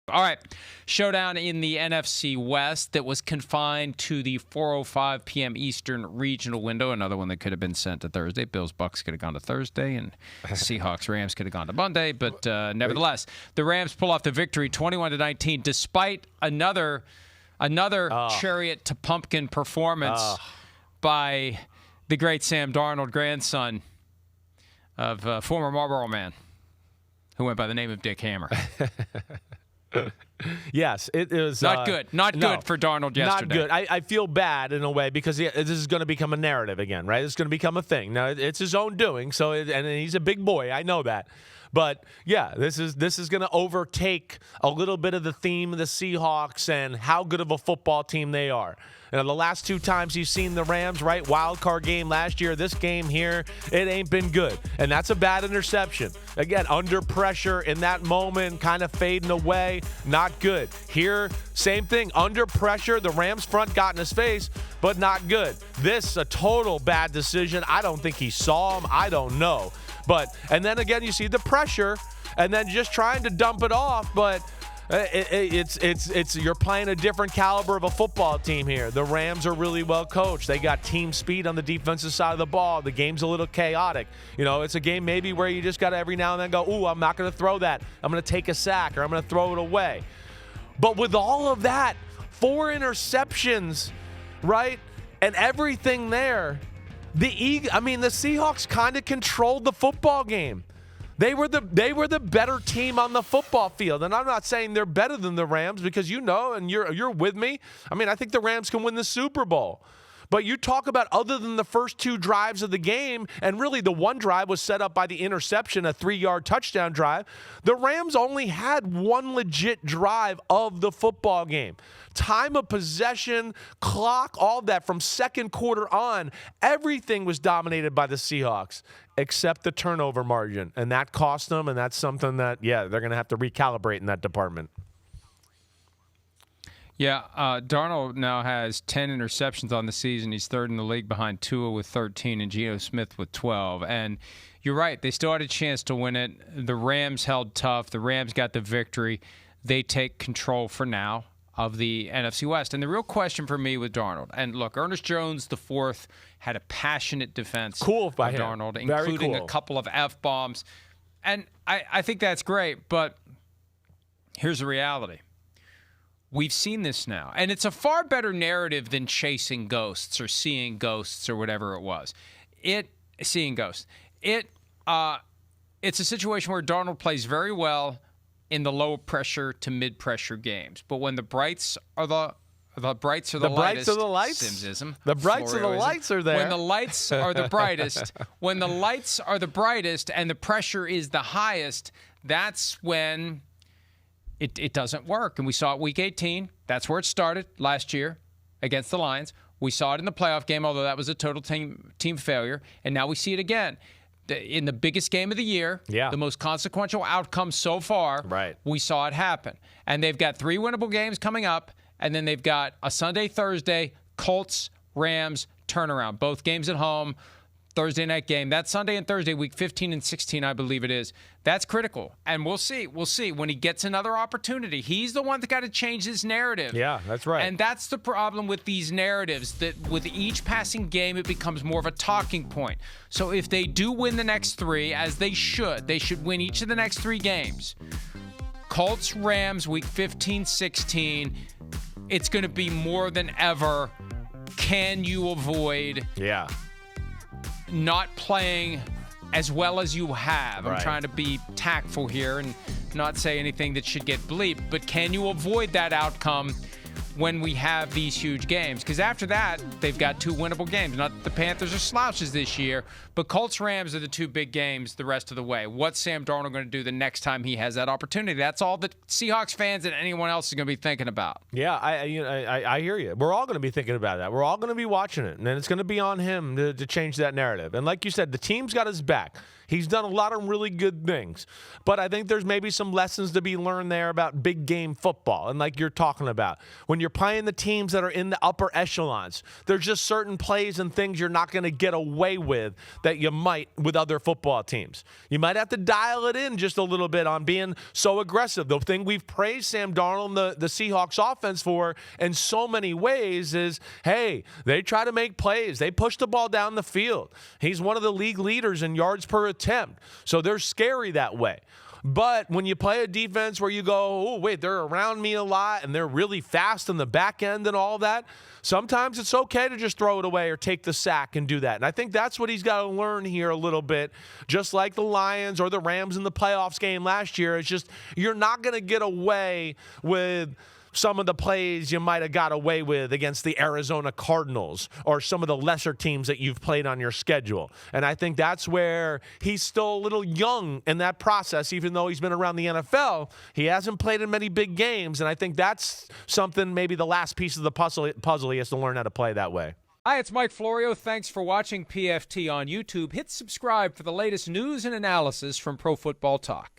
All right, showdown in the NFC West that was confined to the 4:05 p.m. Eastern regional window. Another one that could have been sent to Thursday. Bills-Bucks could have gone to Thursday, and Seahawks-Rams could have gone to Monday. But nevertheless, the Rams pull off the victory 21-19 despite another chariot to pumpkin performance by the great Sam Darnold, grandson of former Marlboro Man, who went by the name of Dick Hammer. Yes, it is not good. Not good for Darnold yesterday. Not good. I feel bad in a way because this is going to become a narrative again, right? It's going to become a thing. Now it's his own doing. So and he's a big boy. I know that. But yeah, this is going to overtake a little bit of the theme of the Seahawks and how good of a football team they are. The last two times you've seen the Rams, right? Wild card game last year, this game here, it ain't been good. And that's a bad interception. Again, under pressure in that moment, kind of fading away, not good. Here, same thing, under pressure, the Rams front got in his face, but not good. This, a total bad decision. I don't think he saw him. I don't know. And then again, you see the pressure, and then just trying to dump it off, but it's you're playing a different caliber of a football team here. The Rams are really well coached. They got team speed on the defensive side of the ball. The game's a little chaotic. It's a game maybe where you just got to every now and then go, ooh, I'm not going to throw that. I'm going to take a sack or I'm going to throw it away. But with all of that, 4 interceptions, right, and everything there, the Seahawks kind of controlled the football game. They were the better team on the football field. And I'm not saying they're better than the Rams because and you're with me. I think the Rams can win the Super Bowl. But you talk about other than the first 2 drives of the game, and really the one drive was set up by the interception, a 3-yard touchdown drive, the Rams only had one legit drive of the football game. Time of possession, clock, all that from second quarter on, everything was dominated by the Seahawks except the turnover margin. And that cost them, and that's something that, they're going to have to recalibrate in that department. Yeah, Darnold now has 10 interceptions on the season. He's third in the league behind Tua with 13 and Geno Smith with 12. And you're right, they still had a chance to win it. The Rams held tough. The Rams got the victory. They take control for now of the NFC West. And the real question for me with Darnold, and look, Ernest Jones IV had a passionate defense of Darnold, including a couple of F-bombs. And I think that's great, but here's the reality. We've seen this now, and it's a far better narrative than chasing ghosts or seeing ghosts or whatever it was. Seeing ghosts. It's a situation where Darnold plays very well in the low pressure to mid pressure games, but when the brights are the lightest, Simsism. The brights of the lights are there. When the lights are the brightest, and the pressure is the highest, that's when it doesn't work. And we saw it week 18. That's where it started last year against the Lions. We saw it in the playoff game, although that was a total team failure. And now we see it again. In the biggest game of the year, the most consequential outcome so far, we saw it happen. And they've got 3 winnable games coming up, and then they've got a Sunday, Thursday, Colts, Rams turnaround. Both games at home, Thursday night game. That's Sunday and Thursday, week 15 and 16, I believe it is. That's critical. And we'll see. We'll see when he gets another opportunity. He's the one that got to change his narrative. Yeah, that's right. And that's the problem with these narratives, that with each passing game, it becomes more of a talking point. So if they do win the next 3, as they should win each of the next 3 games. Colts, Rams, week 15, 16. It's going to be more than ever. Can you avoid not playing as well as you have? I'm trying to be tactful here and not say anything that should get bleeped, but can you avoid that outcome when we have these huge games? Because after that, they've got 2 winnable games. Not that the Panthers are slouches this year, but Colts-Rams are the 2 big games the rest of the way. What's Sam Darnold going to do the next time he has that opportunity? That's all that Seahawks fans and anyone else is going to be thinking about. Yeah, I hear you. We're all going to be thinking about that. We're all going to be watching it, and then it's going to be on him to change that narrative. And like you said, the team's got his back. He's done a lot of really good things. But I think there's maybe some lessons to be learned there about big game football. And like you're talking about, when you're playing the teams that are in the upper echelons, there's just certain plays and things you're not going to get away with that you might with other football teams. You might have to dial it in just a little bit on being so aggressive. The thing we've praised Sam Darnold and the Seahawks offense for in so many ways is, hey, they try to make plays. They push the ball down the field. He's one of the league leaders in yards per attempt. So they're scary that way. But when you play a defense where you go, oh, wait, they're around me a lot and they're really fast in the back end and all that, sometimes it's okay to just throw it away or take the sack and do that. And I think that's what he's got to learn here a little bit, just like the Lions or the Rams in the playoffs game last year. It's just you're not going to get away with some of the plays you might have got away with against the Arizona Cardinals or some of the lesser teams that you've played on your schedule. And I think that's where he's still a little young in that process, even though he's been around the NFL. He hasn't played in many big games, and I think that's something, maybe the last piece of the puzzle he has to learn how to play that way. Hi, it's Mike Florio. Thanks for watching PFT on YouTube. Hit subscribe for the latest news and analysis from Pro Football Talk.